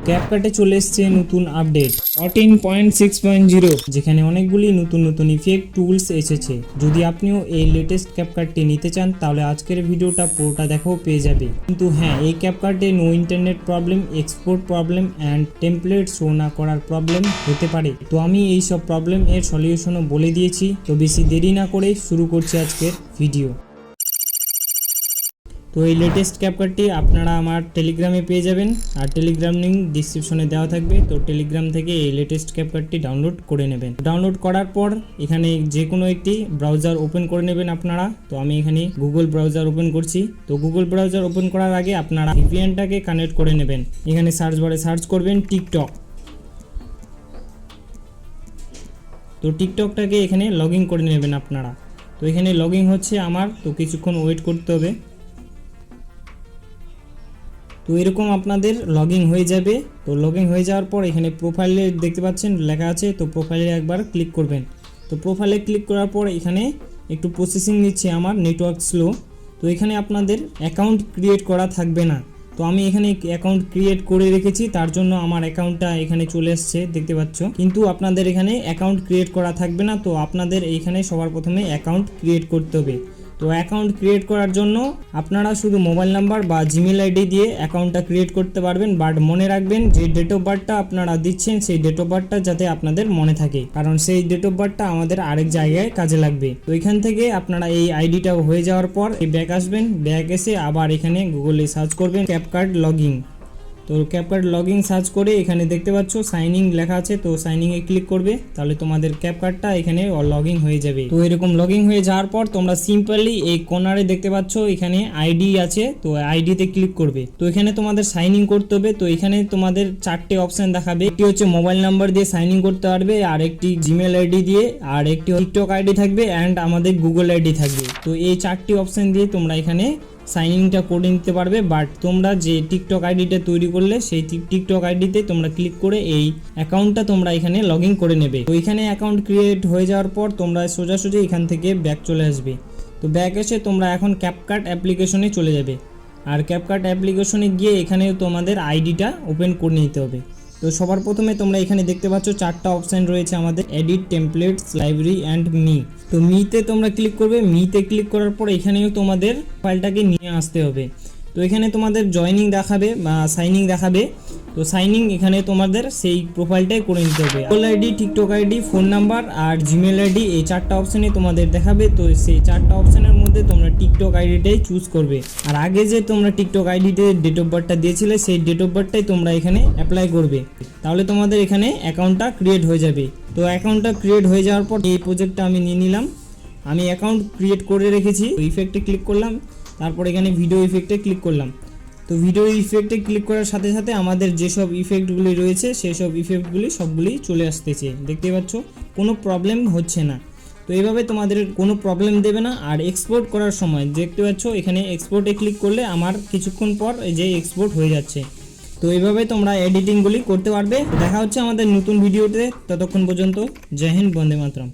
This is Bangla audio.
ক্যাপকাটে চলে এসছে নতুন আপডেট 14.6.0, যেখানে অনেকগুলি নতুন ইফেক্ট টুলস এসেছে। যদি আপনিও এই লেটেস্ট ক্যাপকাটটি নিতে চান তাহলে আজকের ভিডিওটা পুরোটা দেখাও পেয়ে যাবে। কিন্তু হ্যাঁ, এই ক্যাপকাটে no internet problem, export problem and template show না করার প্রবলেম হতে পারে। তো আমি এই সব প্রবলেম এর সলিউশনও বলে দিয়েছি। তো বেশি দেরি না করে শুরু করছি আজকের ভিডিও। তো এই লেটেস্ট ক্যাপকাটটি আপনারা আমার টেলিগ্রামে পেয়ে যাবেন, আর টেলিগ্রাম লিঙ্ক ডিসক্রিপশনে দেওয়া থাকবে। তো টেলিগ্রাম থেকে এই লেটেস্ট ক্যাপকাটটি ডাউনলোড করে নেবেন। ডাউনলোড করার পর এখানে যে কোনো একটি ব্রাউজার ওপেন করে নেবেন আপনারা। তো আমি এখানে গুগল ব্রাউজার ওপেন করছি। তো গুগল ব্রাউজার ওপেন করার আগে আপনারা ভিপিএনটাকে কানেক্ট করে নেবেন। এখানে সার্চ বারে সার্চ করবেন টিকটক। তো টিকটকটাকে এখানে লগ ইন করে নেবেন আপনারা। তো এখানে লগ ইন হচ্ছে আমার, তো কিছুক্ষণ ওয়েট করতে হবে। তো এরকম আপনাদের লগ ইন হয়ে যাবে। তো লগ ইন হয়ে যাওয়ার পর এখানে প্রোফাইলে দেখতে পাচ্ছেন লেখা আছে, তো প্রোফাইলে একবার ক্লিক করবেন। তো প্রোফাইলে ক্লিক করার পর এখানে একটু প্রসেসিং নিচ্ছে, আমার নেটওয়ার্ক স্লো। তো এখানে আপনাদের অ্যাকাউন্ট ক্রিয়েট করা থাকবে না। তো আমি এখানে অ্যাকাউন্ট ক্রিয়েট করে রেখেছি, তার জন্য আমার অ্যাকাউন্টটা এখানে চলে আসছে দেখতে পাচ্ছ। কিন্তু আপনাদের এখানে অ্যাকাউন্ট ক্রিয়েট করা থাকবে না। তো আপনাদের এইখানে সবার প্রথমে অ্যাকাউন্ট ক্রিয়েট করতে হবে। তো অ্যাকাউন্ট ক্রিয়েট করার জন্য আপনারা শুধু মোবাইল নাম্বার বা জিমেল আইডি দিয়ে অ্যাকাউন্টটা ক্রিয়েট করতে পারবেন। বাট মনে রাখবেন যে ডেট অফ বার্থটা আপনারা দিচ্ছেন সেই ডেট অফ বার্থটা যাতে আপনাদের মনে থাকে, কারণ সেই ডেট অফ বার্থটা আমাদের আরেক জায়গায় কাজে লাগবে। তো এখান থেকে আপনারা এই আইডিটা হয়ে যাওয়ার পর ব্যাক আসবেন। ব্যাক এসে আবার এখানে গুগলে সার্চ করবেন ক্যাপকাট লগইন। তো ক্যাপকাট লগইন সার্চ করে এখানে দেখতে পাচ্ছ সাইন ইন লেখা আছে, তো সাইন ইনে ক্লিক করবে। তাহলে তোমাদের ক্যাপকাটটা এখানে লগইন হয়ে যাবে। তো এরকম লগইন হয়ে যাওয়ার পর তোমরা সিম্পলি এই কর্নারে দেখতে পাচ্ছ এখানে আইডি আছে, তো আইডিতে ক্লিক করবে। তো এখানে তোমাদের সাইন ইন করতে হবে। তো এখানে তোমাদের চারটে অপশন দেখাবে। একটি হচ্ছে মোবাইল নাম্বার দিয়ে সাইন ইন করতে পারবে, আর একটি জিমেল আইডি দিয়ে, আর একটি টিকটক আইডি থাকবে, অ্যান্ড আমাদের গুগল আইডি থাকবে। তো এই চারটি অপশন দিয়ে তোমরা এখানে সাইন ইনটা করে নিতে পারবে। বাট তোমরা যে টিকটক আইডিটা তৈরি করলে সেই টিকটক আইডিতে তোমরা ক্লিক করে এই অ্যাকাউন্টটা তোমরা এখানে লগ ইন করে নেবে। তো এখানে অ্যাকাউন্ট ক্রিয়েট হয়ে যাওয়ার পর তোমরা সোজাসুজি এখান থেকে ব্যাক চলে আসবে। তো ব্যাক এসে তোমরা এখন ক্যাপকাট অ্যাপ্লিকেশনে চলে যাবে, আর ক্যাপকাট অ্যাপ্লিকেশনে গিয়ে এখানে তোমাদের আইডিটা ওপেন করে নিতে হবে। তো সবার প্রথমে তোমরা এখানে দেখতে পাচ্ছ চারটা অপশন রয়েছে আমাদের, edit, templates, library and me. তো মিতে তোমরা ক্লিক করবে। মিতে ক্লিক করার পর এখানেও তোমাদের ফাইলটাকে নিয়ে আসতে হবে। তো এখানে তোমাদের জয়নিং দেখাবে বা সাইনিং দেখাবে। তো সাইনিং এখানে তোমাদের সেই প্রোফাইলটাই করে নিতে হবে। Google ID, TikTok ID, phone number আর জিমেল আইডি, এই চারটা অপশানে তোমাদের দেখাবে। তো সেই চারটা অপশানের মধ্যে তোমরা টিকটক আইডিটাই চুজ করবে। আর আগে যে তোমরা টিকটক আইডিতে ডেট অফ বার্থটা দিয়েছিলে সেই ডেট অফ বার্থটাই তোমরা এখানে অ্যাপ্লাই করবে। তাহলে তোমাদের এখানে অ্যাকাউন্টটা ক্রিয়েট হয়ে যাবে। তো অ্যাকাউন্টটা ক্রিয়েট হয়ে যাওয়ার পর এই প্রজেক্টটা আমি নিয়ে নিলাম। আমি অ্যাকাউন্ট ক্রিয়েট করে রেখেছি। ইফেক্টে ক্লিক করলাম, তারপর এখানে ভিডিও ইফেক্টে ক্লিক করলাম। তো ভিডিও ইফেক্টে ক্লিক করার সাথে সাথে আমাদের যেসব ইফেক্টগুলি রয়েছে সেই সব ইফেক্টগুলি সবগুলি চলে আসতেছে দেখতে পাচ্ছ, কোনো প্রবলেম হচ্ছে না। তো এইভাবে তোমাদের কোনো প্রবলেম দেবে না। আর এক্সপোর্ট করার সময় দেখতে পাচ্ছ এখানে এক্সপোর্টে ক্লিক করলে আমার কিছুক্ষণ পর যে এক্সপোর্ট হয়ে যাচ্ছে। তো এইভাবে তোমরা এডিটিংগুলি করতে পারবে। দেখা হচ্ছে আমাদের নতুন ভিডিওতে, ততক্ষণ পর্যন্ত জয় হিন্দ, বন্দে মাতরম।